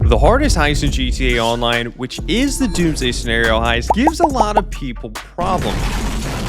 The hardest heist in GTA Online, which is the Doomsday scenario heist, gives a lot of people problems.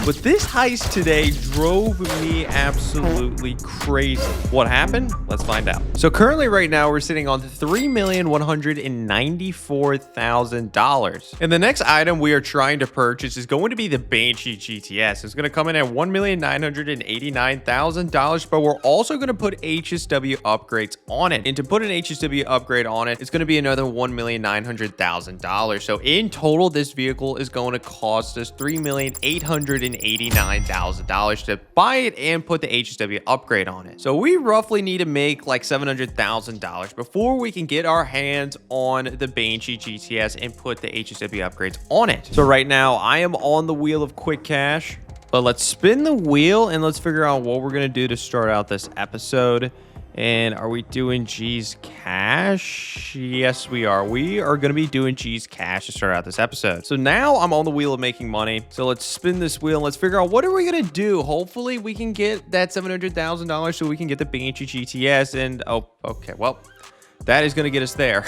But this heist today drove me absolutely crazy. What happened? Let's find out. So currently right now we're sitting on $3,194,000. And the next item we are trying to purchase is going to be the Banshee GTS. It's going to come in at $1,989,000, but we're also going to put HSW upgrades on it. And to put an HSW upgrade on it, it's going to be another $1,900,000. So in total, this vehicle is going to cost us $3,889,000 to buy it and put the HSW upgrade on it. So we roughly need to make like $700,000 before we can get our hands on the Banshee GTS and put the HSW upgrades on it. So right now I am on the wheel of quick cash, but let's spin the wheel and let's figure out what we're going to do to start out this episode. And are we doing G's cash? Yes, we are. We are going to be doing G's cash to start out this episode. So now I'm on the wheel of making money. So let's spin this wheel and let's figure out what are we going to do. Hopefully we can get that $700,000 so we can get the Banshee GTS. And oh, okay, well, that is going to get us there.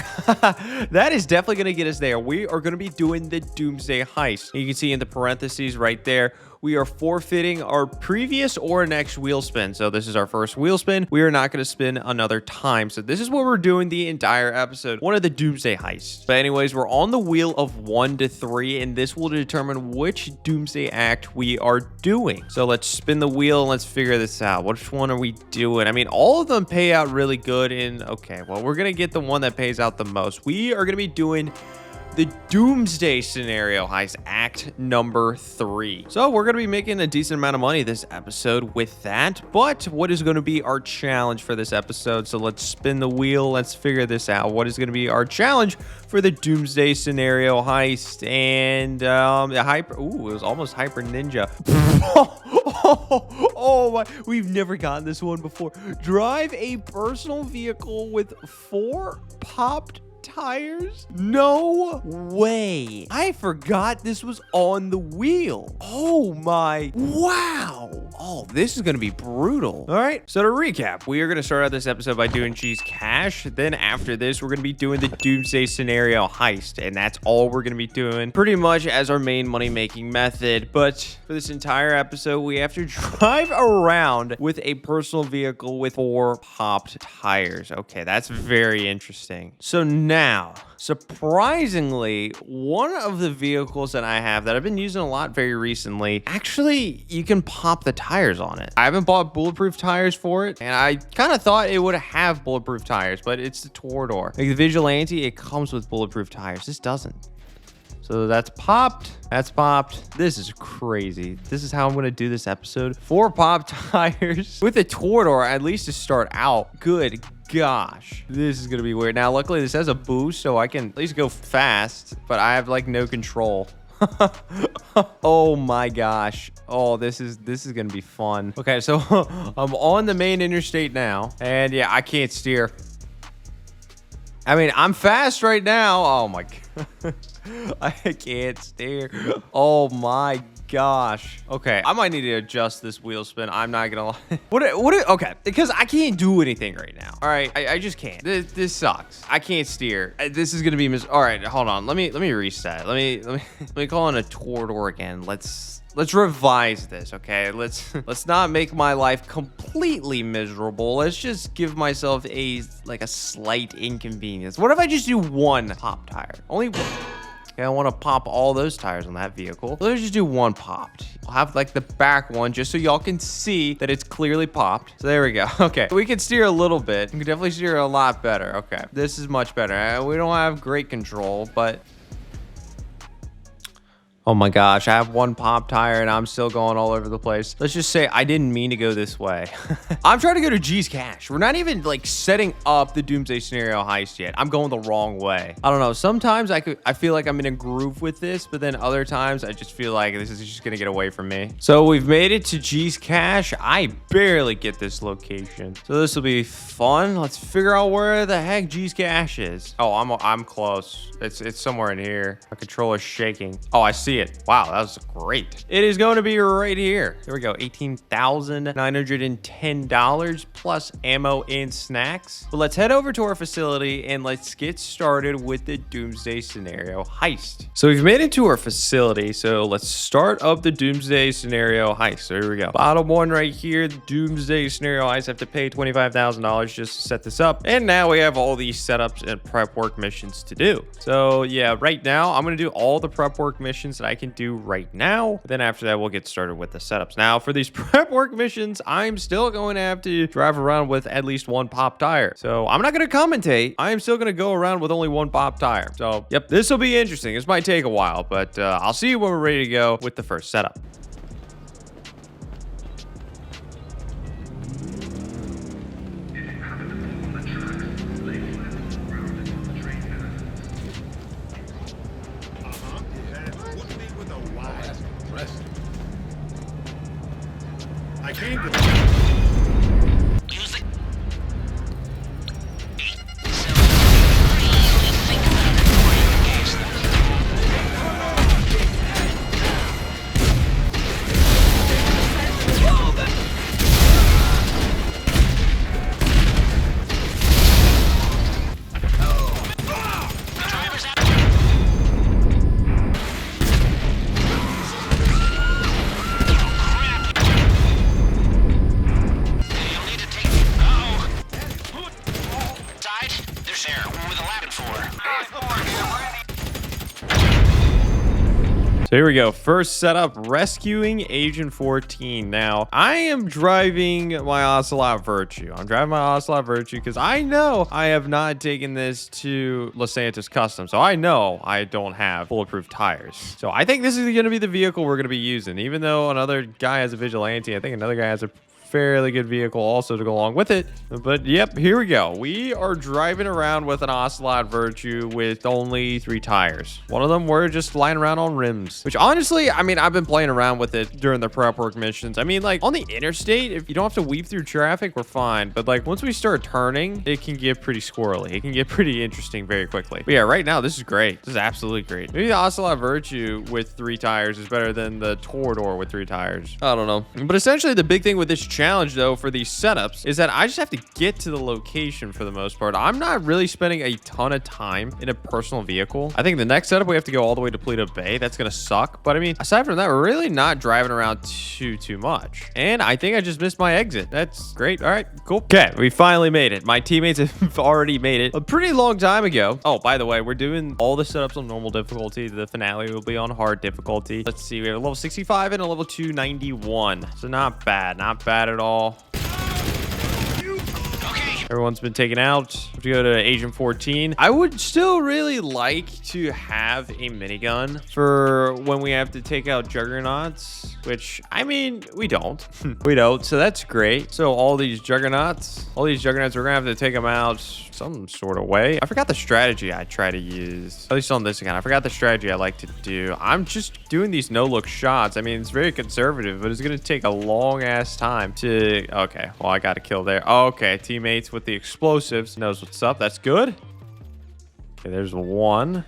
That is definitely going to get us there. We are going to be doing the Doomsday heist. You can see in the parentheses right there, we are forfeiting our previous or next wheel spin. So this is our first wheel spin. We are not going to spin another time. So this is what we're doing the entire episode. One of the Doomsday heists. But anyways, we're on the wheel of 1 to 3, and this will determine which Doomsday act we are doing. So let's spin the wheel and let's figure this out. Which one are we doing? I mean, all of them pay out really good. And okay, well, we're going to get the one that pays out the most. We are going to be doing the Doomsday scenario heist act number 3. So we're going to be making a decent amount of money this episode with that. But what is going to be our challenge for this episode? So let's spin the wheel. Let's figure this out. What is going to be our challenge for the Doomsday scenario heist? And the hyper, ooh, it was almost hyper ninja. Oh my, we've never gotten this one before. Drive a personal vehicle with 4 popped tires? No way. I forgot this was on the wheel. Oh my, wow. Oh, this is gonna be brutal. All right, so to recap, we are gonna start out this episode by doing G's cash. Then after this, we're gonna be doing the Doomsday scenario heist, and that's all we're gonna be doing pretty much as our main money-making method. But for this entire episode, we have to drive around with a personal vehicle with 4 popped tires. Okay, that's very interesting. So now, surprisingly, one of the vehicles that I have that I've been using a lot very recently, actually, you can pop the tires on it. I haven't bought bulletproof tires for it, and I kind of thought it would have bulletproof tires, but it's the Torador. Like the Vigilante, it comes with bulletproof tires. This doesn't. So that's popped. That's popped. This is crazy. This is how I'm going to do this episode. 4 popped tires with a Torador, at least to start out. Good gosh. This is going to be weird. Now, luckily, this has a boost, so I can at least go fast, but I have, like, no control. Oh, my gosh. Oh, this is going to be fun. Okay, so I'm on the main interstate now, and, yeah, I can't steer. I mean, I'm fast right now. Oh, my God. I can't steer. Oh my gosh. Okay, I might need to adjust this wheel spin. I'm not gonna lie. Okay, because I can't do anything right now. All right, I just can't. This sucks. I can't steer. This is gonna be all right, hold on. Let me reset. Let me call in a Torador again. Let's revise this, okay? Let's not make my life completely miserable. Let's just give myself a slight inconvenience. What if I just do 1 pop tire? Only 1. Okay, I want to pop all those tires on that vehicle. Let's just do 1 popped. I'll have like the back one just so y'all can see that it's clearly popped. So there we go. Okay, we can steer a little bit. We can definitely steer a lot better. Okay, this is much better. We don't have great control, but oh my gosh, I have 1 pop tire and I'm still going all over the place. Let's just say I didn't mean to go this way. I'm trying to go to G's cash. We're not even like setting up the Doomsday scenario heist yet. I'm going the wrong way. I don't know. Sometimes I feel like I'm in a groove with this, but then other times I just feel like this is just gonna get away from me. So we've made it to G's cash. I barely get this location. So this will be fun. Let's figure out where the heck G's cash is. Oh, I'm close. It's somewhere in here. My controller's shaking. Oh, I see see it. Wow, that was great. It is going to be right here. There we go. $18,910 plus ammo and snacks. But let's head over to our facility and let's get started with the Doomsday scenario heist. So we've made it to our facility. So let's start up the Doomsday scenario heist. So here we go. Bottom one right here, the Doomsday scenario heist. Have to pay $25,000 just to set this up. And now we have all these setups and prep work missions to do. So yeah, right now I'm going to do all the prep work missions that I can do right now. Then after that, we'll get started with the setups. Now for these prep work missions, I'm still going to have to drive around with at least one pop tire. So I'm not going to commentate. I am still going to go around with only one pop tire. So yep, this will be interesting. This might take a while, but I'll see you when we're ready to go with the first setup. I can't go. So here we go. First setup, rescuing Agent 14. Now, I am driving my Ocelot Virtue. I'm driving my Ocelot Virtue because I know I have not taken this to Los Santos Custom. So I know I don't have bulletproof tires. So I think this is going to be the vehicle we're going to be using. Even though another guy has a Vigilante, I think another guy has a fairly good vehicle also to go along with it. But yep, here we go. We are driving around with an Ocelot Virtue with only 3 tires. One of them we're just flying around on rims, which honestly, I mean, I've been playing around with it during the prep work missions. I mean, like on the interstate, if you don't have to weave through traffic, we're fine. But like once we start turning, it can get pretty squirrely. It can get pretty interesting very quickly. But yeah, right now, this is great. This is absolutely great. Maybe the Ocelot Virtue with 3 tires is better than the Torador with 3 tires. I don't know. But essentially, the big thing with this challenge though for these setups is that I just have to get to the location for the most part. I'm not really spending a ton of time in a personal vehicle. I think the next setup we have to go all the way to Paleto Bay. That's gonna suck. But I mean, aside from that, we're really not driving around too much. And I think I just missed my exit. That's great. All right, cool. Okay, we finally made it. My teammates have already made it a pretty long time ago. Oh, by the way, we're doing all the setups on normal difficulty. The finale will be on hard difficulty. Let's see, we have a level 65 and a level 291. So not bad at all. Everyone's been taken out. We have to go to Agent 14. I would still really like to have a minigun for when we have to take out juggernauts, which, I mean, we don't. We don't, so that's great. So all these juggernauts, we're gonna have to take them out some sort of way. I forgot the strategy I try to use, at least on this account. I forgot the strategy I like to do. I'm just doing these no-look shots. I mean, it's very conservative, but it's gonna take a long-ass time to... Okay, well, I got a kill there. Okay, teammates with the explosives knows what's up. That's good. Okay, there's one.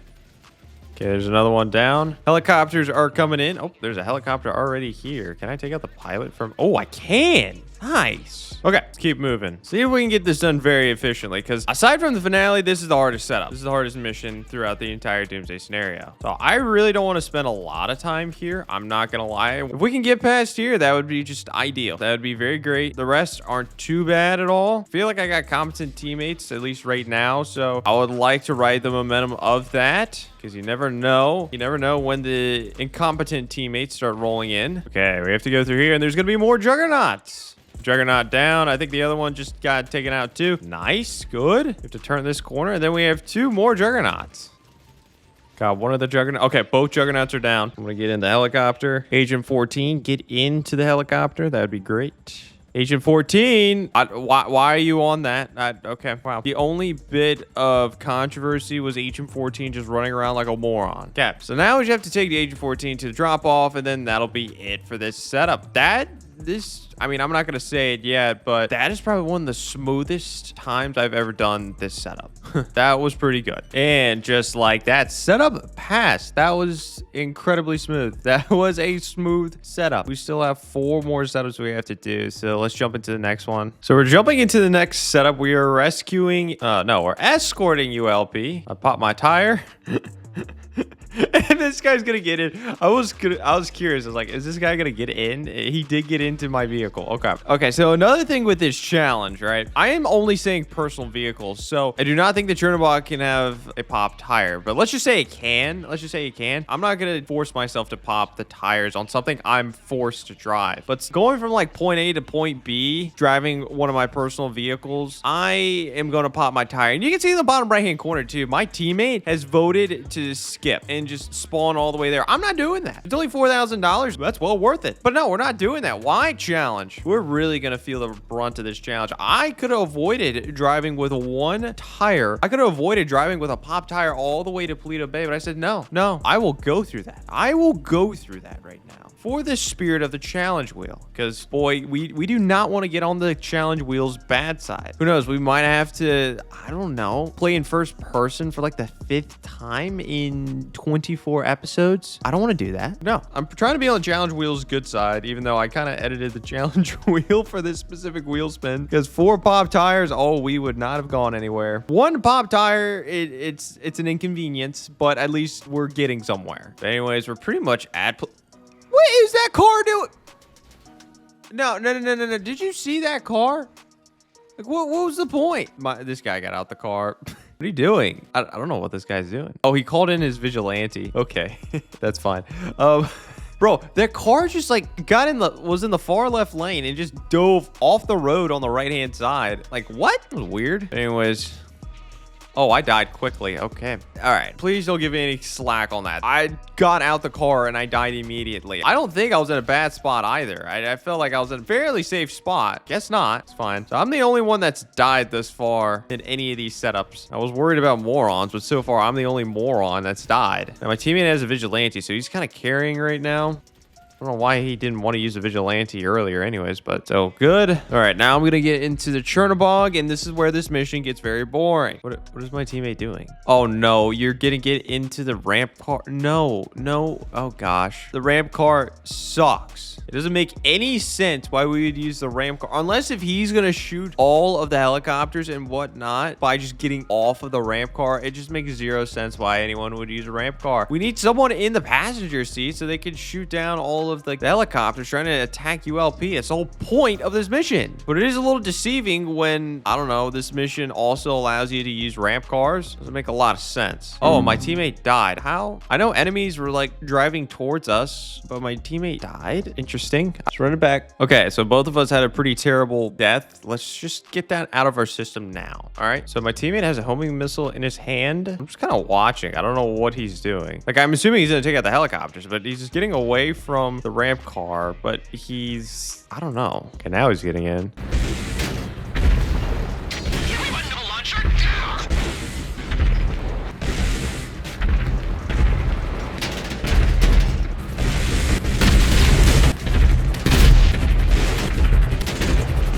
Okay, there's another one down. Helicopters are coming in. Oh, there's a helicopter already here. Can I take out the pilot from... Oh, I can. Nice. Okay, let's keep moving. See if we can get this done very efficiently, because aside from the finale, this is the hardest setup. This is the hardest mission throughout the entire Doomsday scenario. So I really don't want to spend a lot of time here. I'm not going to lie. If we can get past here, that would be just ideal. That would be very great. The rest aren't too bad at all. I feel like I got competent teammates, at least right now. So I would like to ride the momentum of that, because you never know. You never know when the incompetent teammates start rolling in. Okay, we have to go through here, and there's going to be more juggernauts. Juggernaut down. I think the other one just got taken out too. Nice. Good. We have to turn this corner, and then we have 2 more juggernauts. Got one of the juggernauts. Okay, both juggernauts are down. I'm going to get in the helicopter. Agent 14, get into the helicopter. That would be great. Agent 14, why are you on that? Okay, wow. The only bit of controversy was Agent 14 just running around like a moron. Okay, so now we just have to take the Agent 14 to the drop-off, and then that'll be it for this setup. That I mean, I'm not going to say it yet, but that is probably one of the smoothest times I've ever done this setup. That was pretty good. And just like that, setup passed. That was incredibly smooth. That was a smooth setup. We still have 4 more setups we have to do. So let's jump into the next one. So we're jumping into the next setup. We are rescuing, no, we're escorting ULP. I popped my tire. And this guy's gonna get in. I was curious. I was like, is this guy gonna get in? He did get into my vehicle. Okay, so another thing with this challenge, right? I am only saying personal vehicles, so I do not think the Chernobog can have a pop tire, but let's just say it can. I'm not gonna force myself to pop the tires on something I'm forced to drive. But going from like point A to point B, driving one of my personal vehicles, I am gonna pop my tire. And you can see in the bottom right-hand corner too, my teammate has voted to skip and just spawn all the way there. I'm not doing that. It's only $4,000. That's well worth it. But no, we're not doing that. Why challenge? We're really going to feel the brunt of this challenge. I could have avoided driving with 1 tire. I could have avoided driving with a pop tire all the way to Paleto Bay, but I said, no, I will go through that. I will go through that right now for the spirit of the challenge wheel. Because, boy, we do not want to get on the challenge wheel's bad side. Who knows? We might have to, I don't know, play in first person for like the 5th time in 24 episodes. I don't want to do that. No, I'm trying to be on the challenge wheel's good side, even though I kind of edited the challenge wheel for this specific wheel spin. Because 4 pop tires, oh, we would not have gone anywhere. 1 pop tire, it's an inconvenience, but at least we're getting somewhere. But anyways, we're pretty much at... What is that car doing? No. Did you see that car? Like, what was the point? This guy got out the car. What are you doing? I don't know what this guy's doing. Oh, he called in his vigilante. Okay, that's fine. Bro, that car just like was in the far left lane and just dove off the road on the right-hand side. Like, what? That was weird. Anyways. Oh, I died quickly. Okay. All right. Please don't give me any slack on that. I got out the car and I died immediately. I don't think I was in a bad spot either. I felt like I was in a fairly safe spot. Guess not. It's fine. So I'm the only one that's died this far in any of these setups. I was worried about morons, but so far I'm the only moron that's died. Now my teammate has a vigilante, so he's kind of carrying right now. I don't know why he didn't want to use a vigilante earlier anyways, but so good. All right, now I'm going to get into the Chernobog, and this is where this mission gets very boring. What is my teammate doing? Oh, no, you're going to get into the ramp car. No. Oh, gosh. The ramp car sucks. It doesn't make any sense why we would use the ramp car, unless if he's going to shoot all of the helicopters and whatnot by just getting off of the ramp car. It just makes 0 sense why anyone would use a ramp car. We need someone in the passenger seat so they can shoot down all of the helicopters trying to attack ULP. It's the whole point of this mission. But it is a little deceiving when, I don't know, this mission also allows you to use ramp cars. Doesn't make a lot of sense. Oh, my teammate died. How? I know enemies were like driving towards us, but my teammate died. Interesting. Let's run it back. Okay, so both of us had a pretty terrible death. Let's just get that out of our system now. All right. So my teammate has a homing missile in his hand. I'm just kind of watching. I don't know what he's doing. Like, I'm assuming he's going to take out the helicopters, but he's just getting away from the ramp car, but I don't know. Okay, now he's getting in.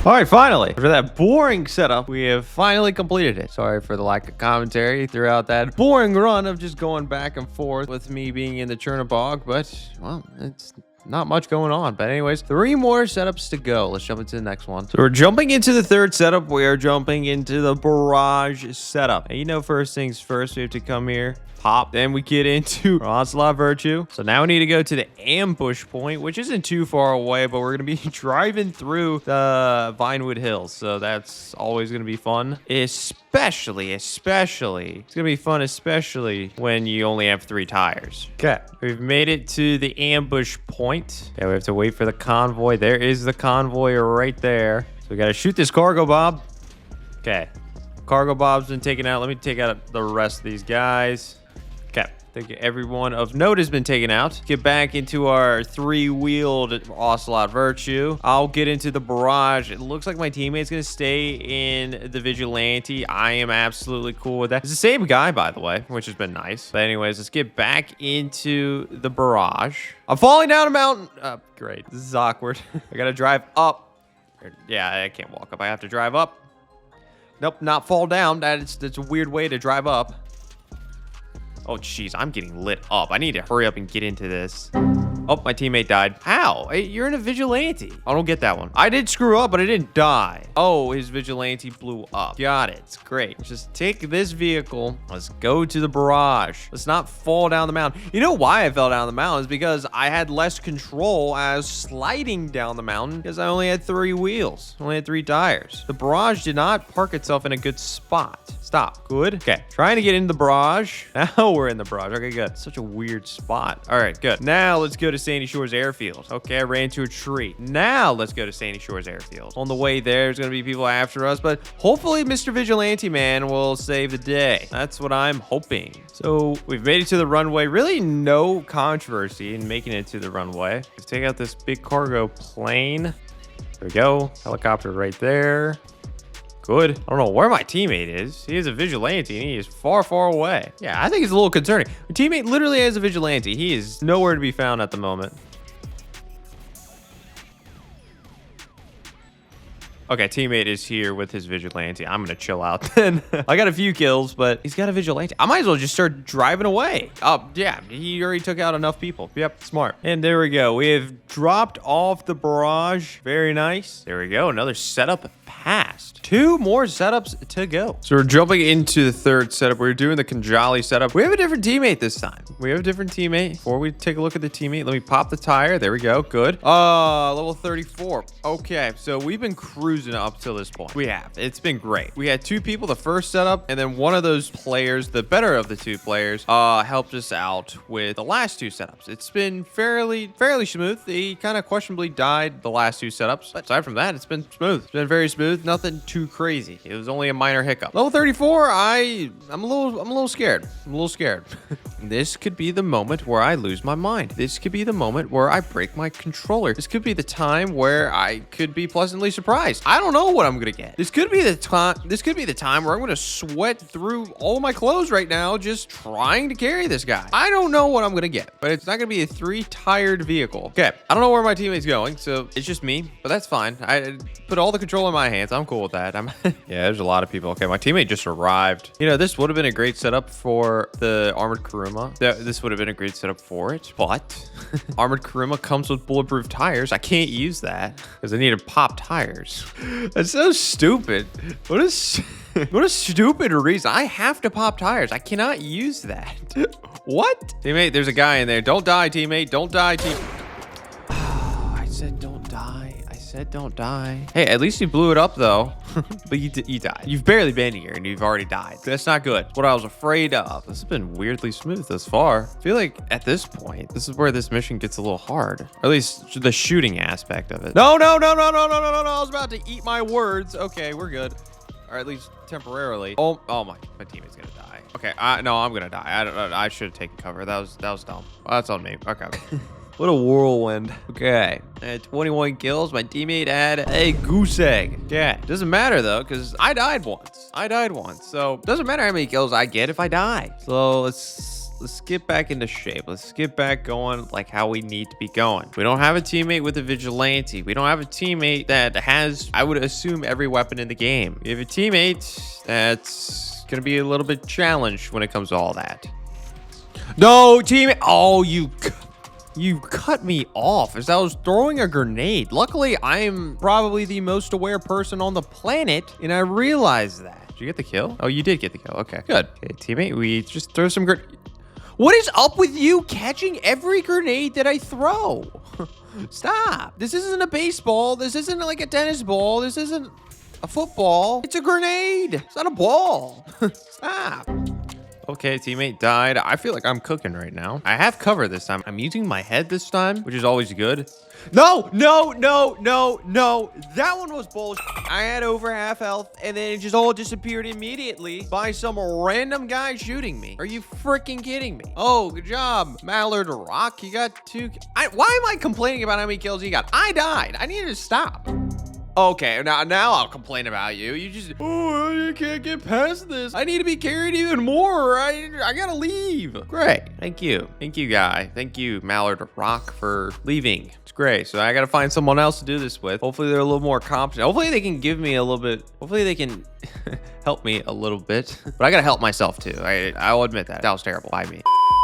All right, finally, after that boring setup, we have finally completed it. Sorry for the lack of commentary throughout that boring run of just going back and forth with me being in the Chernobog, but, well, it's not much going on. But anyways, 3 more setups to go. Let's jump into the next one. So we're jumping into the 3rd setup. We are jumping into the barrage setup. And you know, first things first, we have to come here, pop, then we get into Onslaught Virtue. So now we need to go to the ambush point, which isn't too far away, but we're going to be driving through the Vinewood Hills. So that's always going to be fun, especially, it's going to be fun, especially when you only have 3 tires. Okay, we've made it to the ambush point. Okay, we have to wait for the convoy. There is the convoy right there. So we got to shoot this cargo bob. Okay, cargo bob's been taken out. Let me take out the rest of these guys. Okay. I think everyone of note has been taken out. Get back into our 3-wheeled Ocelot Virtue. I'll get into the barrage. It looks like my teammate's gonna stay in the vigilante. I am absolutely cool with that. It's the same guy, by the way, which has been nice. But anyways, let's get back into the barrage. I'm falling down a mountain. Great. This is awkward. I gotta drive up. Yeah, I can't walk up. I have to drive up. Nope, not fall down. That's a weird way to drive up. Oh, jeez, I'm getting lit up. I need to hurry up and get into this. Oh, my teammate died. How? Hey, you're in a vigilante. I don't get that one. I did screw up, but I didn't die. Oh, his vigilante blew up. Got it. It's great. Just take this vehicle. Let's go to the barrage. Let's not fall down the mountain. You know why I fell down the mountain is because I had less control as sliding down the mountain because I only had 3 wheels. Only had 3 tires. The barrage did not park itself in a good spot. Stop. Good. Okay. Trying to get into the barrage. Now we're in the barrage. Okay, good. Such a weird spot. All right, good. Now let's go to Sandy Shores Airfield. Okay, I ran into a tree. Now let's go to Sandy Shores Airfield. On the way there's going to be people after us, but hopefully Mr. Vigilante Man will save the day. That's what I'm hoping. So we've made it to the runway. Really no controversy in making it to the runway. Let's take out this big cargo plane. There we go. Helicopter right there. Good. I don't know where my teammate is. He is a vigilante and he is far, far away. Yeah, I think it's a little concerning. My teammate literally has a vigilante. He is nowhere to be found at the moment. Okay, teammate is here with his vigilante. I'm gonna chill out then. I got a few kills, but he's got a vigilante. I might as well just start driving away. Oh, yeah, he already took out enough people. Yep, smart. And there we go. We have dropped off the barrage. Very nice. There we go. Another setup passed. 2 more setups to go. So we're jumping into the 3rd setup. We're doing the khanjali setup. We have a different teammate this time. We have a different teammate. Before we take a look at the teammate, let me pop the tire. There we go. Good. Level 34. Okay, so we've been cruising up till this point. We have. It's been great. We had 2 people the first setup, and then one of those players, the better of the 2 players, helped us out with the last 2 setups. It's been fairly smooth. He kind of questionably died the last 2 setups, but aside from that, it's been smooth. It's been very smooth. Nothing too crazy. It was only a minor hiccup. Level 34, I'm a little scared. I'm a little scared. This could be the moment where I lose my mind. This could be the moment where I break my controller. This could be the time where I could be pleasantly surprised. I don't know what I'm gonna get. This could be the time. This could be the time where I'm gonna sweat through all of my clothes right now, just trying to carry this guy. I don't know what I'm gonna get, but it's not gonna be a 3-tired vehicle. Okay, I don't know where my teammate's going, so it's just me, but that's fine. I put all the control in my hands. I'm cool with that. Yeah, there's a lot of people. Okay, my teammate just arrived. You know, this would have been a great setup for the armored Kuruma. This would have been a great setup for it, but armored Kuruma comes with bulletproof tires. I can't use that because I need to pop tires. That's so stupid. What a stupid reason. I have to pop tires. I cannot use that. What? Teammate, there's a guy in there. Don't die, teammate. Don't die, team. I said don't die. I said don't die. Hey, at least you blew it up though. But you died. You've barely been here and you've already died. That's not good. What I was afraid of. This has been weirdly smooth thus far. I feel like at this point, this is where this mission gets a little hard. Or at least the shooting aspect of it. No. I was about to eat my words. Okay, we're good. Or at least temporarily. Oh my teammate's gonna die. Okay, no, I'm gonna die. I should have taken cover. That was dumb. That's on me. Okay. What a whirlwind. Okay. I had 21 kills. My teammate had a goose egg. Yeah. Doesn't matter though, because I died once. So doesn't matter how many kills I get if I die. So let's get back into shape. Let's get back going like how we need to be going. We don't have a teammate with a vigilante. We don't have a teammate that has, I would assume, every weapon in the game. We have a teammate that's gonna be a little bit challenged when it comes to all that. No, teammate. Oh, you cut me off as I was throwing a grenade. Luckily, I'm probably the most aware person on the planet, and I realized that. Did you get the kill? Oh, you did get the kill. Okay, good. Okay, teammate, we just throw some What is up with you catching every grenade that I throw? Stop. This isn't a baseball. This isn't like a tennis ball. This isn't a football. It's a grenade. It's not a ball. Stop. Okay, teammate died. I feel like I'm cooking right now. I have cover this time. I'm using my head this time, which is always good. No. That one was bullshit. I had over half health, and then it just all disappeared immediately by some random guy shooting me. Are you freaking kidding me? Oh, good job, Mallard Rock. You got 2. Why am I complaining about how many kills you got? I died. I needed to stop. Okay, now I'll complain about you. You just, oh, you can't get past this. I need to be carried even more. I gotta leave. Great. Thank you, guy. Thank you, Mallard Rock, for leaving. It's great. So I gotta find someone else to do this with. Hopefully they're a little more competent. Hopefully they can give me a little bit. Hopefully they can help me a little bit. But I gotta help myself too. I'll admit that. That was terrible by me.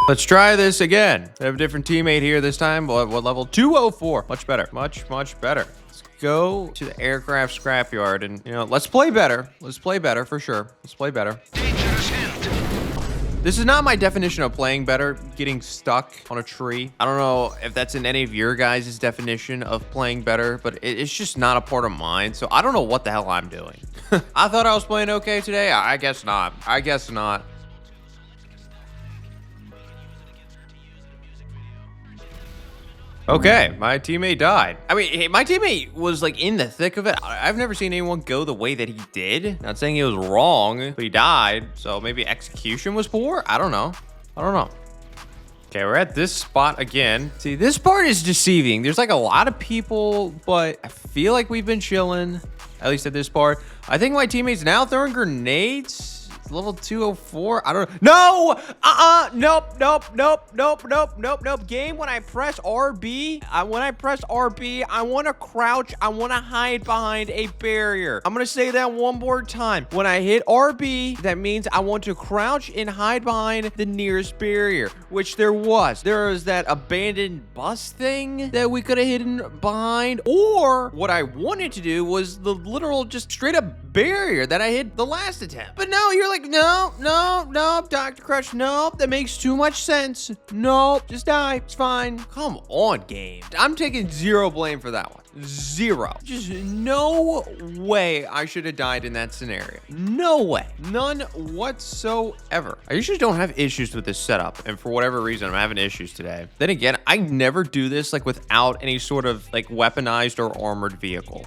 Let's try this again. I have a different teammate here this time. What level? 204. Much better. Much better. Go to the aircraft scrapyard and, let's play better. Let's play better for sure. Let's play better. This is not my definition of playing better, getting stuck on a tree. I don't know if that's in any of your guys' definition of playing better, but it's just not a part of mine. So I don't know what the hell I'm doing. I thought I was playing okay today. I guess not. Okay, my teammate died. I mean, hey, my teammate was like in the thick of it. I've never seen anyone go the way that he did. Not saying he was wrong, but he died. So maybe execution was poor? I don't know. Okay, we're at this spot again. See, this part is deceiving. There's like a lot of people, but I feel like we've been chilling, at least at this part. I think my teammate's now throwing grenades. Level 204. I don't know. Nope. Game, when I press RB, I want to crouch. I want to hide behind a barrier. I'm going to say that one more time. When I hit RB, that means I want to crouch and hide behind the nearest barrier, which there was. There was that abandoned bus thing that we could have hidden behind. Or what I wanted to do was the literal just straight up barrier that I hit the last attempt. But no, you're like, no, Dr. Crush, no, that makes too much sense. Nope, just die, it's fine. Come on, game. I'm taking zero blame for that one. Zero. Just no way I should have died in that scenario. No way. None whatsoever. I usually don't have issues with this setup, and for whatever reason, I'm having issues today. Then again, I never do this like without any sort of like weaponized or armored vehicle.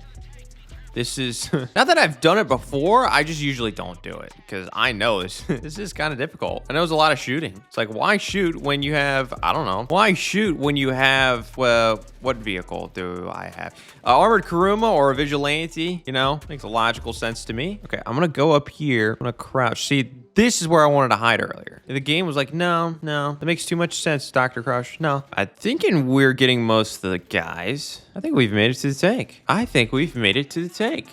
This is, not that I've done it before, I just usually don't do it because I know this is kind of difficult. I know there's a lot of shooting. It's like, why shoot when you have, I don't know. Why shoot when you have, well, what vehicle do I have? Armored Kuruma or a Vigilante, makes a logical sense to me. Okay, I'm gonna go up here, I'm gonna crouch. See, this is where I wanted to hide earlier. The game was like, no, that makes too much sense, Dr. Crush. No. I'm thinking we're getting most of the guys. I think we've made it to the tank.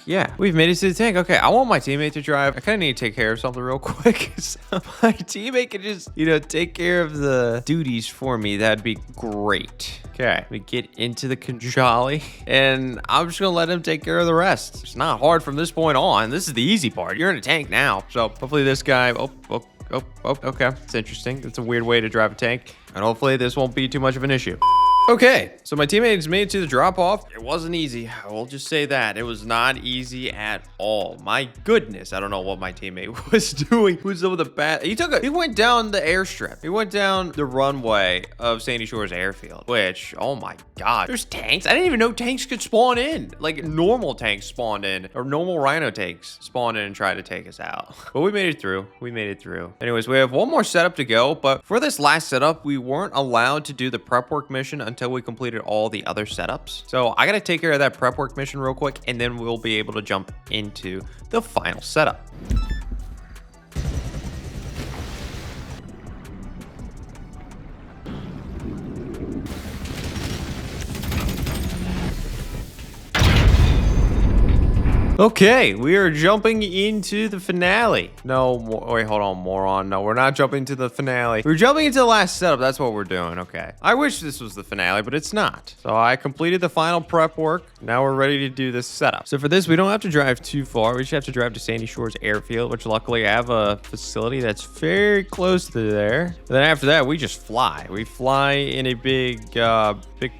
Yeah, we've made it to the tank. Okay, I want my teammate to drive. I kind of need to take care of something real quick. So my teammate can just, take care of the duties for me. That'd be great. Okay, we get into the khanjali, and I'm just gonna let him take care of the rest. It's not hard from this point on. This is the easy part. You're in a tank now. So hopefully this guy, okay. It's interesting. It's a weird way to drive a tank, and hopefully this won't be too much of an issue. Okay, so my teammates made it to the drop-off. It wasn't easy. I will just say that. It was not easy at all. My goodness, I don't know what my teammate was doing. He was with a bat. He went down the airstrip. He went down the runway of Sandy Shores Airfield, which, oh my God. There's tanks. I didn't even know tanks could spawn in. Like normal tanks spawned in, or normal Rhino tanks spawned in and tried to take us out. But we made it through. Anyways, we have one more setup to go, but for this last setup, we weren't allowed to do the prep work mission until we completed all the other setups. So I gotta take care of that prep work mission real quick, and then we'll be able to jump into the final setup. Okay, we are jumping into the finale. No, wait, hold on, moron. No, we're not jumping to the finale. We're jumping into the last setup. That's what we're doing. Okay. I wish this was the finale, but it's not. So I completed the final prep work. Now we're ready to do this setup. So for this, we don't have to drive too far. We just have to drive to Sandy Shores Airfield, which luckily I have a facility that's very close to there. And then after that, we just fly. We fly in a big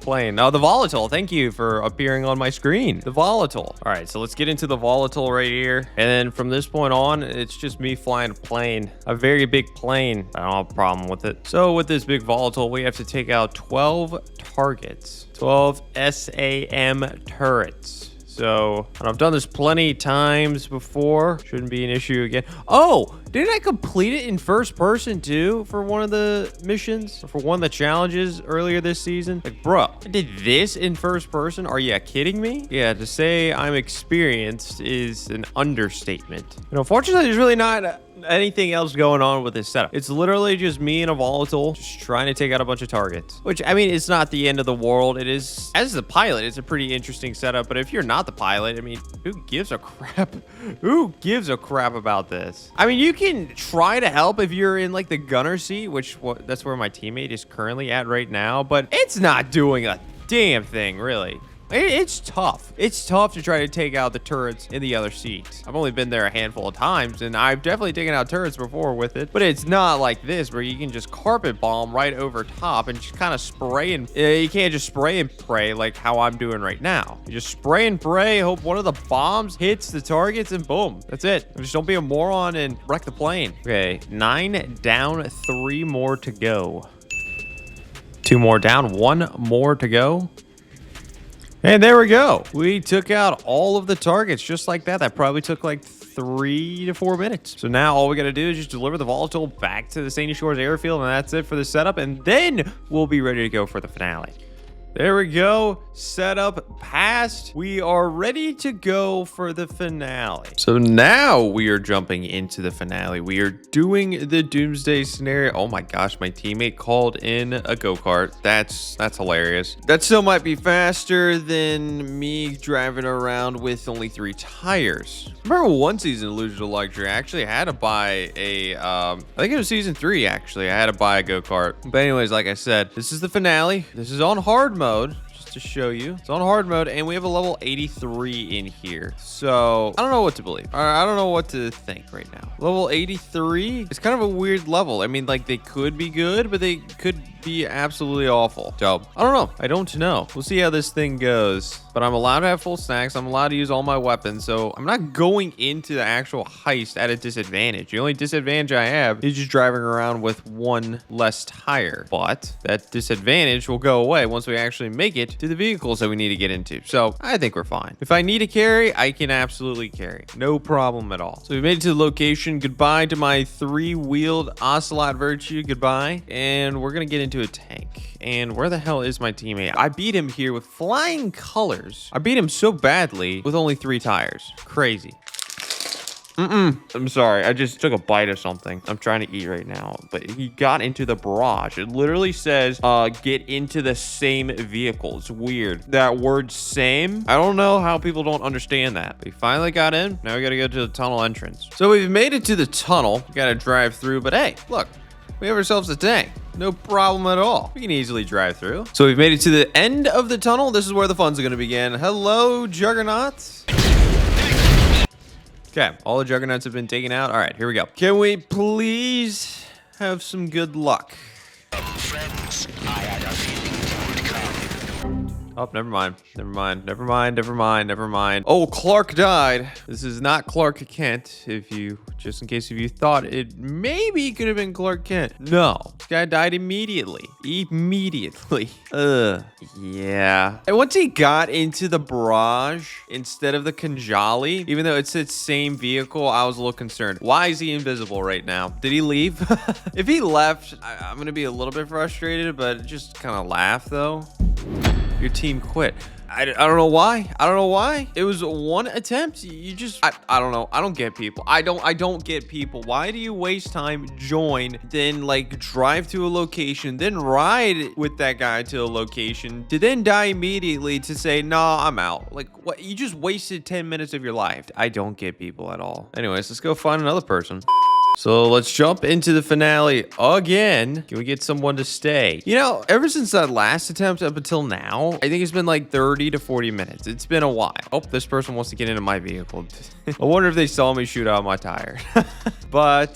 plane. Oh, the volatile. Thank you for appearing on my screen. The volatile. All right, so let's get into the volatile right here. And then from this point on, it's just me flying a plane, a very big plane. I don't have a problem with it. So with this big volatile, we have to take out 12 targets, 12 SAM turrets. So I've done this plenty times before. Shouldn't be an issue again. Oh, didn't I complete it in first person too for one of the missions? Or for one of the challenges earlier this season? Like, bro, I did this in first person? Are you kidding me? Yeah, to say I'm experienced is an understatement. And unfortunately, there's really not anything else going on with this setup. It's literally just me and a volatile just trying to take out a bunch of targets, which, I mean, it's not the end of the world. It is, as the pilot, it's a pretty interesting setup, but if you're not the pilot, I mean, who gives a crap? Who gives a crap about this? I mean, you can try to help if you're in like the gunner seat, which that's where my teammate is currently at right now, but it's not doing a damn thing, really. It's tough. It's tough to try to take out the turrets in the other seats. I've only been there a handful of times, and I've definitely taken out turrets before with it, but it's not like this where you can just carpet bomb right over top and just kind of spray and you can't just spray and pray like how I'm doing right now. You just spray and pray, hope one of the bombs hits the targets, and boom, that's it. Just don't be a moron and wreck the plane. Okay, 9 down, 3 more to go. 2 more down, 1 more to go. And there we go. We took out all of the targets just like that. That probably took like 3 to 4 minutes. So now all we got to do is just deliver the volatile back to the Sandy Shores airfield, and that's it for the setup. And then we'll be ready to go for the finale. There we go. Setup passed. We are ready to go for the finale. So now we are jumping into the finale. We are doing the Doomsday scenario. Oh my gosh, my teammate called in a go-kart. That's hilarious. That still might be faster than me driving around with only 3 tires. Remember one season of Illusion of Luxury, I actually had to buy a, I think it was season 3 actually. I had to buy a go-kart. But anyways, like I said, this is the finale. This is on hard mode, just to show you. It's on hard mode, and we have a level 83 in here. So I don't know what to believe. I don't know what to think right now. Level 83 is kind of a weird level. I mean, like, they could be good, but they could be absolutely awful. So I don't know. I don't know. We'll see how this thing goes. But I'm allowed to have full stacks. I'm allowed to use all my weapons. So I'm not going into the actual heist at a disadvantage. The only disadvantage I have is just driving around with 1 less tire. But that disadvantage will go away once we actually make it to the vehicles that we need to get into. So I think we're fine. If I need to carry, I can absolutely carry. No problem at all. So we made it to the location. Goodbye to my 3-wheeled Ocelot Virtue. Goodbye. And we're going to get into a tank. And where the hell is my teammate? I beat him here with flying colors. I beat him so badly with only 3 tires. Crazy. I'm sorry. I just took a bite of something. I'm trying to eat right now. But he got into the barrage. It literally says, get into the same vehicle. It's weird. That word same, I don't know how people don't understand that. But he finally got in. Now we got to go to the tunnel entrance. So we've made it to the tunnel. We got to drive through. But hey, look. We have ourselves a tank. No problem at all. We can easily drive through. So we've made it to the end of the tunnel. This is where the fun's going to begin. Hello, Juggernauts. Okay, all the Juggernauts have been taken out. All right, here we go. Can we please have some good luck? Friends, I had a feeling you would come. Oh, never mind. Oh, Clark died. This is not Clark Kent, just in case if you thought it maybe could have been Clark Kent. No, this guy died immediately. Yeah. And once he got into the barrage instead of the khanjali, even though it's its same vehicle, I was a little concerned. Why is he invisible right now? Did he leave? If he left, I'm going to be a little bit frustrated, but just kind of laugh though. Your team quit. I don't know why. It was 1 attempt. You just, I don't know. I don't get people. I don't get people. Why do you waste time, join, then like drive to a location, then ride with that guy to a location, to then die immediately to say, nah, I'm out. Like, what? You just wasted 10 minutes of your life. I don't get people at all. Anyways, let's go find another person. So let's jump into the finale again. Can we get someone to stay? You know, ever since that last attempt up until now, I think it's been like 30 to 40 minutes. It's been a while. Oh, this person wants to get into my vehicle. I wonder if they saw me shoot out my tire. But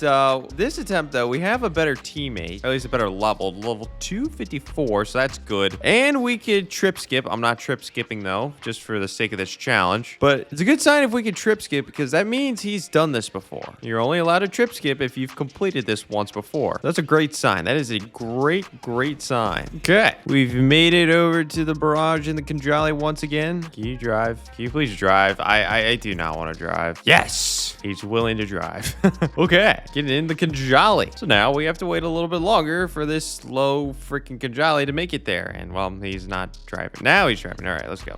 this attempt, though, we have a better teammate, or at least a better level 254, so that's good. And we could trip skip. I'm not trip skipping, though, just for the sake of this challenge. But it's a good sign if we could trip skip, because that means he's done this before. You're only allowed to trip skip skip if you've completed this once before. That's a great sign. That is a great sign. Okay, we've made it over to the barrage in the Khanjali once again. Can you drive? Can you please drive? I do not want to drive. Yes, he's willing to drive. Okay, getting in the Khanjali. So now we have to wait a little bit longer for this slow freaking Khanjali to make it there. And well, he's not driving. Now he's driving. All right, let's go.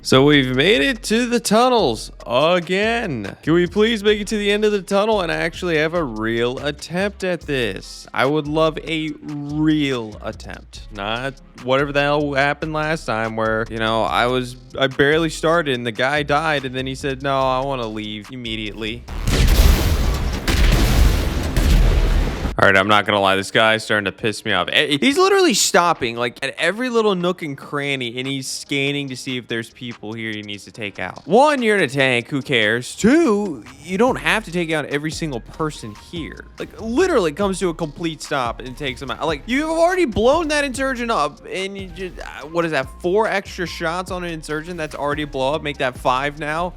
So we've made it to the tunnels again. Can we please make it to the end of the tunnel and actually have a real attempt at this? I would love a real attempt, not whatever the hell happened last time where, you know, I barely started and the guy died and then he said, no, I want to leave immediately. All right, I'm not gonna lie, this guy's starting to piss me off. He's literally stopping like at every little nook and cranny and he's scanning to see if there's people here he needs to take out. One, you're in a tank, who cares? Two, you don't have to take out every single person here. Like literally comes to a complete stop and takes them out. Like you've already blown that insurgent up and you just, what is that, 4 extra shots on an insurgent? That's already a blow up, make that 5 now.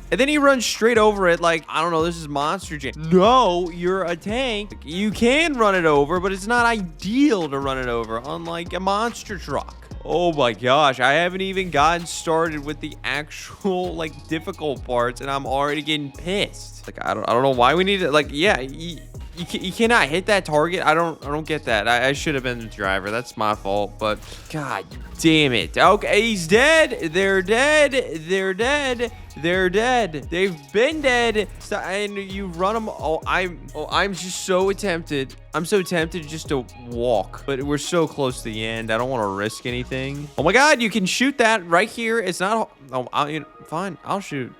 And then he runs straight over it like, I don't know, this is Monster Jam. No, you're a tank. You can run it over, but it's not ideal to run it over, unlike a monster truck. Oh my gosh, I haven't even gotten started with the actual, like, difficult parts, and I'm already getting pissed. Like, I don't know why we need it. Like, yeah, you cannot hit that target. I don't get that. I should have been the driver. That's my fault, but god damn it. Okay, he's dead. They're dead. They're dead. They're dead. They've been dead. And you run them. I'm just so tempted. I'm so tempted just to walk, but we're so close to the end. I don't want to risk anything. Oh my god, you can shoot that right here. It's not. Oh, fine. I'll shoot.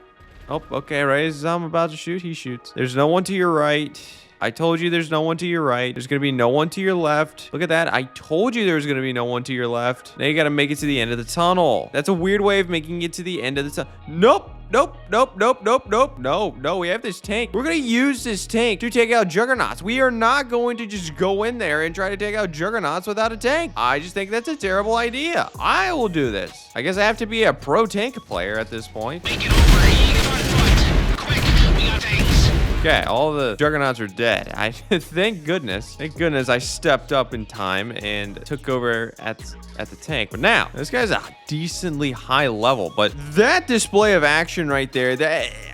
Oh, okay. Right as I'm about to shoot, he shoots. There's no one to your right. I told you there's no one to your right. There's going to be no one to your left. Look at that. I told you there's going to be no one to your left. Now you got to make it to the end of the tunnel. That's a weird way of making it to the end of the tunnel. Nope. Nope, nope, nope, nope, nope. No, we have this tank. We're going to use this tank to take out juggernauts. We are not going to just go in there and try to take out juggernauts without a tank. I just think that's a terrible idea. I will do this. I guess I have to be a pro tank player at this point. Make it over. Ease on foot. Quick, we got tanks. Okay, all the juggernauts are dead. Thank goodness I stepped up in time and took over at the tank. But now, this guy's a decently high level, but that display of action right there,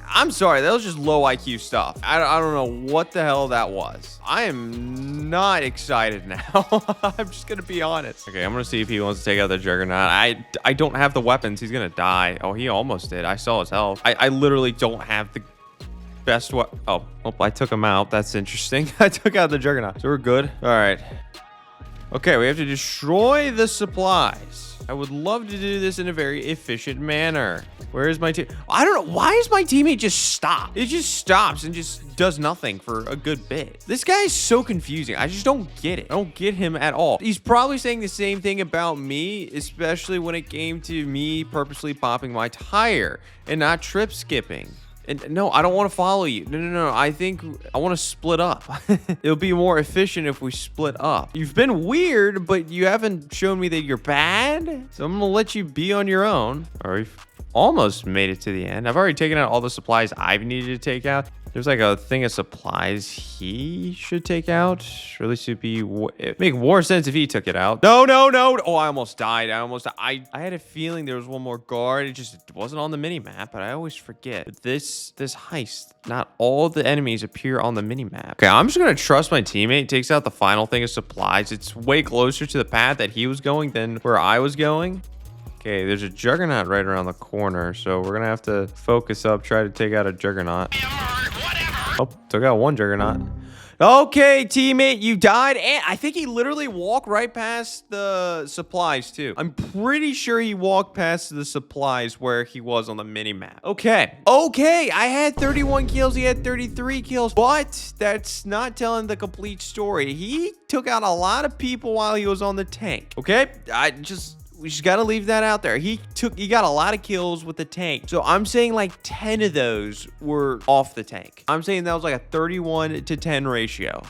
I'm sorry, that was just low IQ stuff. I don't know what the hell that was. I am not excited now. I'm just gonna be honest. Okay, I'm gonna see if he wants to take out the juggernaut. I don't have the weapons. He's gonna die. Oh, he almost did. I saw his health. I literally don't have the best what. Oh, I took him out. That's interesting. I took out the juggernaut. So we're good. All right. Okay, we have to destroy the supplies. I would love to do this in a very efficient manner. Where is my team? I don't know. Why is my teammate just stop? It just stops and just does nothing for a good bit. This guy is so confusing. I just don't get it. I don't get him at all. He's probably saying the same thing about me, especially when it came to me purposely popping my tire and not trip skipping. And no, I don't want to follow you. No. I think I want to split up. It'll be more efficient if we split up. You've been weird, but you haven't shown me that you're bad. So I'm going to let you be on your own. All right. Almost made it to the end. I've already taken out all the supplies I've needed to take out. There's like a thing of supplies he should take out. Really should be it'd make more sense if he took it out. No. Oh, I almost died. I had a feeling there was one more guard. It just wasn't on the mini map, but I always forget. But this heist, not all the enemies appear on the mini map. Okay, I'm just gonna trust my teammate takes out the final thing of supplies. It's way closer to the path that he was going than where I was going. Okay, there's a juggernaut right around the corner, so we're gonna have to focus up, try to take out a juggernaut. Oh, took out one juggernaut. Okay, teammate, you died, and I think he literally walked right past the supplies, too. I'm pretty sure he walked past the supplies where he was on the mini-map. Okay, I had 31 kills, he had 33 kills, but that's not telling the complete story. He took out a lot of people while he was on the tank, okay? We just got to leave that out there. He got a lot of kills with the tank. So I'm saying like 10 of those were off the tank. I'm saying that was like a 31-to-10 ratio.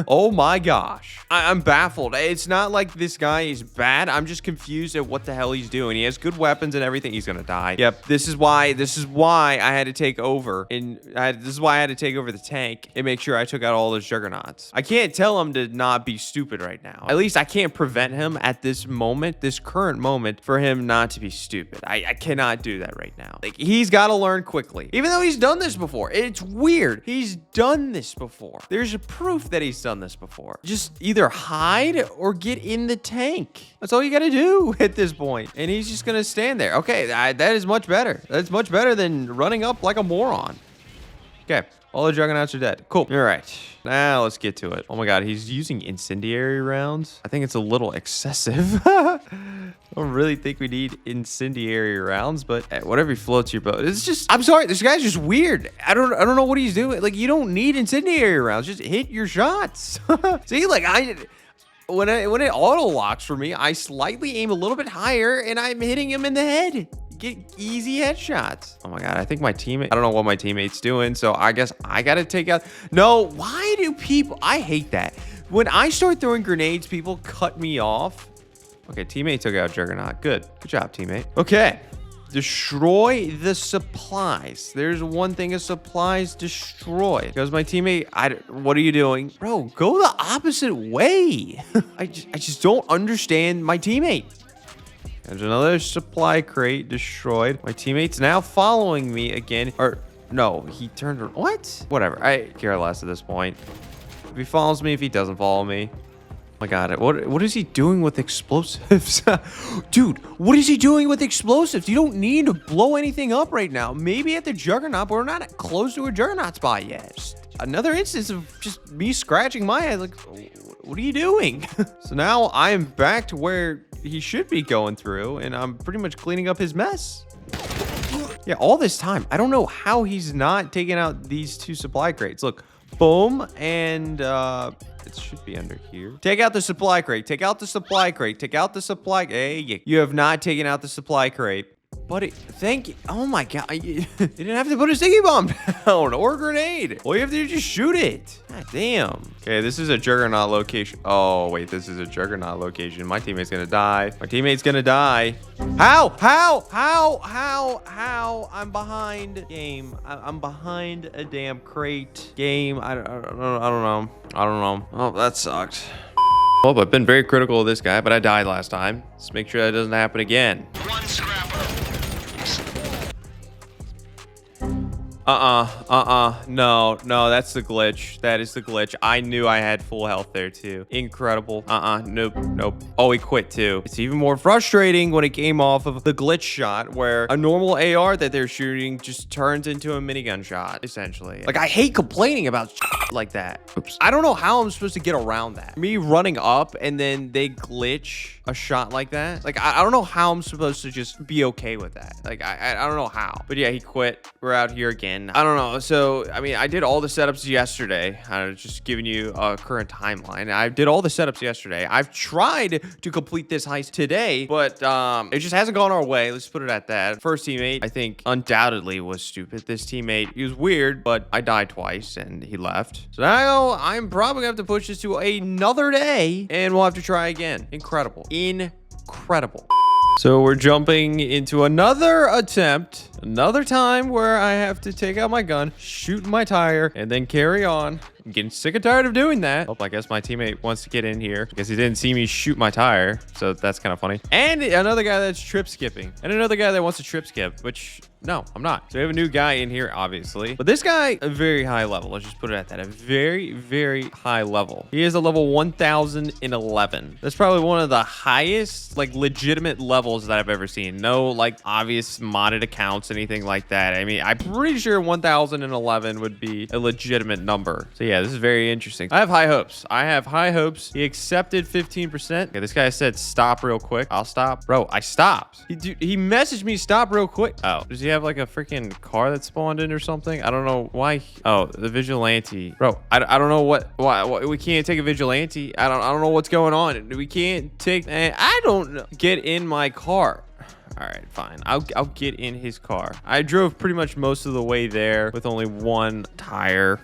Oh my gosh. I'm baffled. It's not like this guy is bad. I'm just confused at what the hell he's doing. He has good weapons and everything. He's gonna die. Yep. This is why I had to take over. This is why I had to take over the tank and make sure I took out all those juggernauts. I can't tell him to not be stupid right now. At least I can't prevent him at this moment, this current moment, for him not to be stupid. I cannot do that right now. Like, he's got to learn quickly. Even though he's done this before. It's weird. He's done this before. There's a proof that he's done this before. Just either hide or get in the tank. That's all you got to do at this point. And he's just going to stand there. Okay, that is much better. That's much better than running up like a moron. Okay, all the juggernauts are dead. Cool. All right, now let's get to it. Oh my god, he's using incendiary rounds. I think it's a little excessive. I don't really think we need incendiary rounds, but whatever floats your boat. It's just, I'm sorry, this guy's just weird. I don't know what he's doing. Like, you don't need incendiary rounds. Just hit your shots. See, like when it auto locks for me, I slightly aim a little bit higher and I'm hitting him in the head. Get easy headshots. Oh my god, I think my teammate, I don't know what my teammate's doing, so I guess I gotta take out. No, why do people, I hate that. When I start throwing grenades, people cut me off. Okay, teammate took out Juggernaut. Good job, teammate. Okay, destroy the supplies. There's one thing of supplies destroyed. Because my teammate, what are you doing? Bro, go the opposite way. I just don't understand my teammate. There's another supply crate destroyed. My teammate's now following me again. Or, no, he turned around. What? Whatever. I care less at this point. If he follows me, if he doesn't follow me. Oh my god, what is he doing with explosives? Dude, what is he doing with explosives? You don't need to blow anything up right now. Maybe at the Juggernaut, but we're not close to a Juggernaut spot yet. Just another instance of just me scratching my head like, what are you doing? So now I am back to where he should be going through, and I'm pretty much cleaning up his mess. Yeah, all this time, I don't know how he's not taking out these two supply crates. Look, boom, and it should be under here. Take out the supply crate. Take out the supply crate. Take out the supply. Hey, you have not taken out the supply crate. But thank you. Oh my god. You didn't have to put a sticky bomb down or a grenade. All you have to do is just shoot it. God damn. Okay, this is a Juggernaut location. Oh, wait, this is a Juggernaut location. My teammate's gonna die. My teammate's gonna die. How? I'm behind game. I'm behind a damn crate. Game. I don't know. Oh, that sucked. Well, I've been very critical of this guy, but I died last time. Let's make sure that doesn't happen again. One scrapper. No, that's the glitch. That is the glitch. I knew I had full health there too. Incredible. Nope. Oh, he quit too. It's even more frustrating when it came off of the glitch shot where a normal AR that they're shooting just turns into a minigun shot, essentially. Like, I hate complaining about shit like that. Oops. I don't know how I'm supposed to get around that. Me running up and then they glitch a shot like that. Like, I don't know how I'm supposed to just be okay with that. Like, I don't know how. But yeah, he quit. We're out here again. I don't know. So, I mean, I did all the setups yesterday. I'm just giving you a current timeline. I did all the setups yesterday. I've tried to complete this heist today, but it just hasn't gone our way. Let's put it at that. First teammate, I think, undoubtedly was stupid. This teammate, he was weird, but I died twice and he left. So now I'm probably gonna have to push this to another day and we'll have to try again. Incredible. So we're jumping into another attempt, another time where I have to take out my gun, shoot my tire, and then carry on. I'm getting sick and tired of doing that. Oh, I guess my teammate wants to get in here because he didn't see me shoot my tire. So that's kind of funny. And another guy that's trip skipping. And another guy that wants to trip skip, which... no, I'm not. So we have a new guy in here, obviously. But this guy, a very high level. Let's just put it at that. A very, very high level. He is a level 1011. That's probably one of the highest, like, legitimate levels that I've ever seen. No, like, obvious modded accounts, anything like that. I mean, I'm pretty sure 1011 would be a legitimate number. So yeah, Yeah, this is very interesting. I have high hopes. I have high hopes. He accepted 15%. Okay, this guy said stop real quick. I'll stop. Bro, I stopped. He messaged me stop real quick. Oh, does he have like a freaking car that spawned in or something? I don't know why. Oh, the vigilante. Bro, I don't know why we can't take a vigilante. I don't know what's going on. We can't take, I don't know. Get in my car. All right, fine. I'll get in his car. I drove pretty much most of the way there with only one tire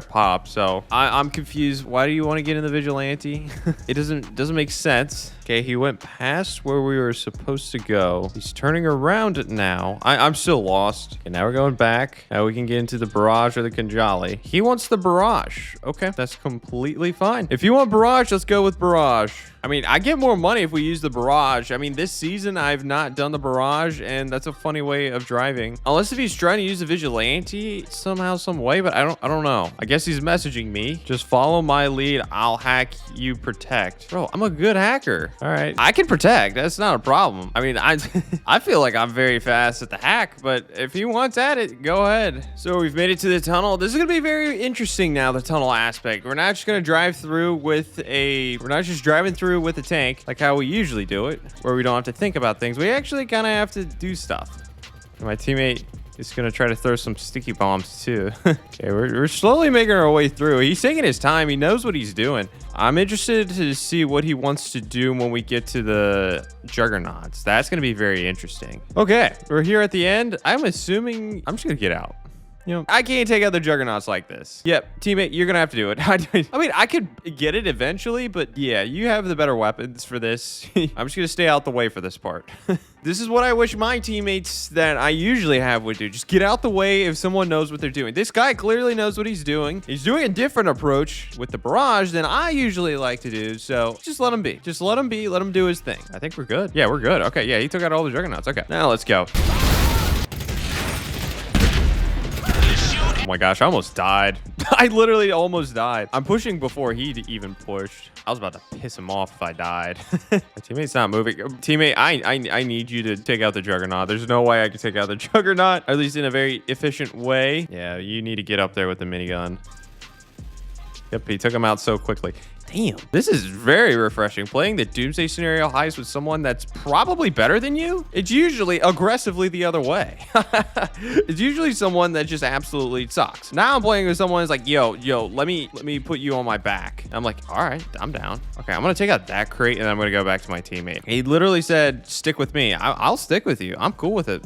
pop. So I'm confused. Why do you want to get in the vigilante? It doesn't make sense. Okay, he went past where we were supposed to go. He's turning around now. I'm still lost. Okay, now we're going back. Now we can get into the barrage or the khanjali. He wants the barrage. Okay, that's completely fine. If you want barrage, let's go with barrage. I mean, I get more money if we use the barrage. I mean, this season I've not done the barrage, and that's a funny way of driving. Unless if he's trying to use the vigilante somehow, some way, but I don't know. I guess he's messaging me. Just follow my lead. I'll hack, you protect. Bro, I'm a good hacker. All right, I can protect. That's not a problem. I mean, I feel like I'm very fast at the hack, but if he wants at it, go ahead. So we've made it to the tunnel. This is gonna be very interesting now, the tunnel aspect. We're not just gonna drive through with we're not just driving through with a tank like how we usually do it, where we don't have to think about things. We actually kind of have to do stuff. My teammate is gonna try to throw some sticky bombs too. Okay, we're slowly making our way through. He's taking his time. He knows what he's doing. I'm interested to see what he wants to do when we get to the juggernauts. That's gonna be very interesting. Okay, we're here at the end. I'm assuming I'm just gonna get out. You know, I can't take out the juggernauts like this. Yep, teammate, you're gonna have to do it. I mean, I could get it eventually, but yeah, you have the better weapons for this. I'm just gonna stay out the way for this part. This is what I wish my teammates that I usually have would do. Just get out the way if someone knows what they're doing. This guy clearly knows what he's doing. He's doing a different approach with the barrage than I usually like to do. So just let him be. Just let him be. Let him do his thing. I think we're good. Yeah, we're good. Okay, yeah, he took out all the juggernauts. Okay, now let's go. Oh my gosh, I almost died. I literally almost died. I'm pushing before he even pushed. I was about to piss him off if I died. My teammate's not moving. Teammate, I need you to take out the juggernaut. There's no way I can take out the juggernaut, at least in a very efficient way. Yeah, you need to get up there with the minigun. Yep, he took him out so quickly. Damn, this is very refreshing. Playing the Doomsday scenario heist with someone that's probably better than you. It's usually aggressively the other way. It's usually someone that just absolutely sucks. Now I'm playing with someone who's like, yo, let me put you on my back. I'm like, all right, I'm down. Okay, I'm gonna take out that crate and then I'm gonna go back to my teammate. He literally said, stick with me. I'll stick with you. I'm cool with it.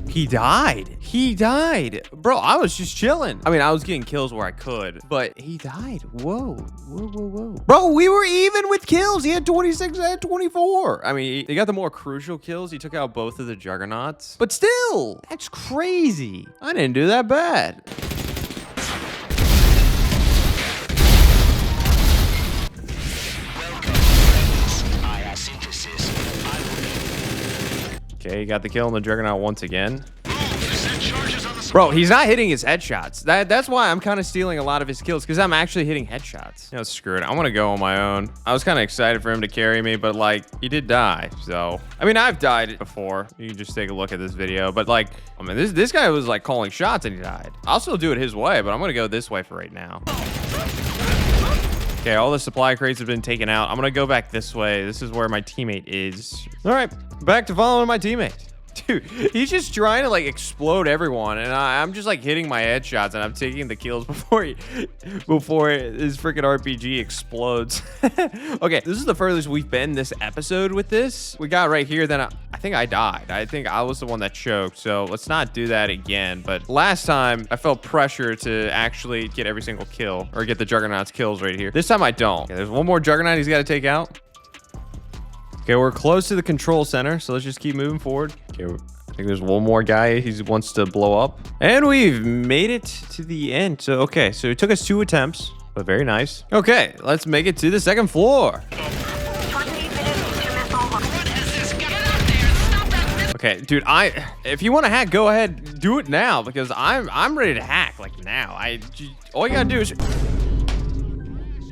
He died. He died. Bro, I was just chilling. I mean, I was getting kills where I could, but he died. Whoa. Bro, we were even with kills. He had 26, I had 24. I mean, he got the more crucial kills. He took out both of the juggernauts. But still, that's crazy. I didn't do that bad. Okay, he got the kill on the juggernaut once again. Bro, he's not hitting his headshots. That's why I'm kind of stealing a lot of his kills, because I'm actually hitting headshots. You know, screw it. I want to go on my own. I was kind of excited for him to carry me, but like, he did die. So, I mean, I've died before. You can just take a look at this video. But like, I mean, this guy was like calling shots and he died. I'll still do it his way, but I'm going to go this way for right now. Okay, all the supply crates have been taken out. I'm going to go back this way. This is where my teammate is. All right, back to following my teammate. Dude, he's just trying to like explode everyone, and I'm just like hitting my headshots, and I'm taking the kills before his freaking RPG explodes. Okay, this is the furthest we've been this episode with this. We got right here, then I think I died. I think I was the one that choked, so let's not do that again. But last time, I felt pressure to actually get every single kill, or get the Juggernaut's kills right here. This time I don't. Okay, there's one more Juggernaut he's got to take out. Okay, we're close to the control center, so let's just keep moving forward. Okay, I think there's one more guy he wants to blow up. And we've made it to the end. So, okay, so it took us 2 attempts, but very nice. Okay, let's make it to the 2nd floor. Okay, dude, if you want to hack, go ahead, do it now, because I'm ready to hack, like now. All you gotta do is...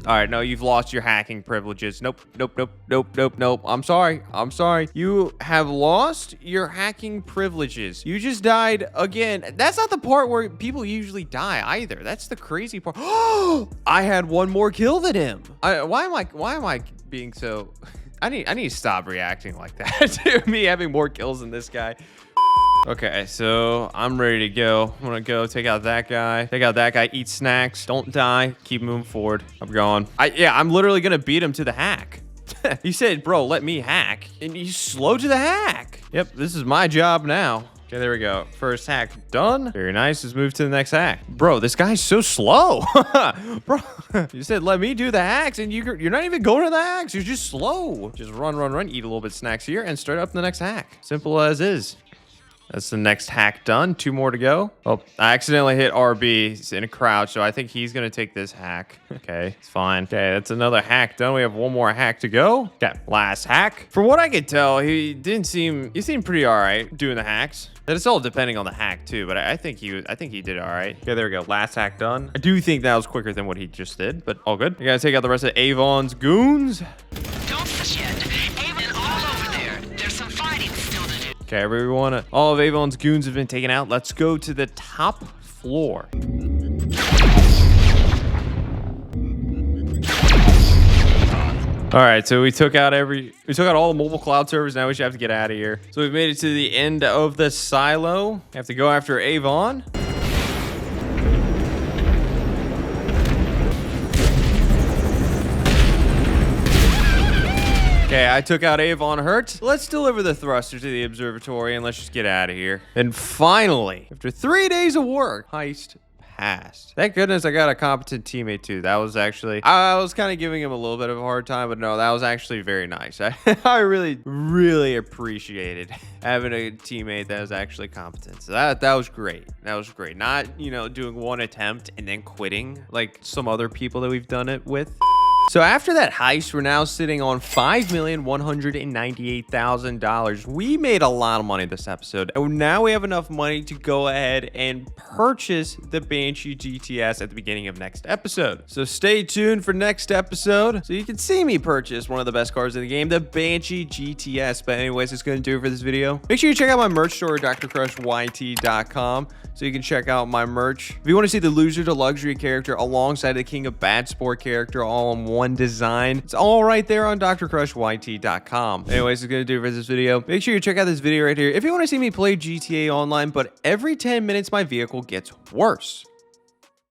All right, no, you've lost your hacking privileges. Nope, nope, nope, nope, nope, nope. I'm sorry. I'm sorry. You have lost your hacking privileges. You just died again. That's not the part where people usually die either. That's the crazy part. I had one more kill than him. Why am I being so... I need to stop reacting like that to me having more kills than this guy. Okay, so I'm ready to go. I'm gonna go take out that guy. Take out that guy, eat snacks. Don't die. Keep moving forward. I'm going. Yeah, I'm literally gonna beat him to the hack. He said, bro, let me hack. And he's slow to the hack. Yep, this is my job now. Okay, there we go. First hack done. Very nice. Let's move to the next hack. Bro, this guy's so slow. Bro, you said let me do the hacks, and you're not even going to the hacks. You're just slow. Just run, run, run. Eat a little bit of snacks here, and start up the next hack. Simple as is. That's the next hack done. 2 more to go. Oh, I accidentally hit RB. He's in a crouch, so I think he's going to take this hack. Okay, it's fine. Okay, that's another hack done. We have 1 more hack to go. Okay, last hack. From what I could tell, he seemed pretty all right doing the hacks. That it's all depending on the hack too, but I think he did all right. Okay, there we go. Last hack done. I do think that was quicker than what he just did, but all good. You gotta take out the rest of Avon's goons. Don't push yet. Avon all over there. There's some fighting still to do. Okay, everyone. All of Avon's goons have been taken out. Let's go to the top floor. All right, so we took out all the mobile cloud servers. Now we should have to get out of here. So we've made it to the end of the silo. We have to go after Avon. Okay, I took out Avon Hurt. Let's deliver the thruster to the observatory and let's just get out of here. And finally, after 3 days of work, heist passed. Thank goodness I got a competent teammate too. That was actually, I was kind of giving him a little bit of a hard time, but no, that was actually very nice. I really appreciated having a teammate that was actually competent. So that was great. That was great. Not, you know, doing 1 attempt and then quitting like some other people that we've done it with. So after that heist, we're now sitting on $5,198,000. We made a lot of money this episode, and now we have enough money to go ahead and purchase the Banshee GTS at the beginning of next episode. So stay tuned for next episode so you can see me purchase one of the best cars in the game, the Banshee GTS. But anyways, it's going to do it for this video. Make sure you check out my merch store, drcrushyt.com, so you can check out my merch. If you want to see the loser to luxury character alongside the king of bad sport character all in one design, it's all right there on drcrushyt.com. Anyways, it's gonna do it for this video. Make sure you check out this video right here if you want to see me play GTA Online, but every 10 minutes my vehicle gets worse.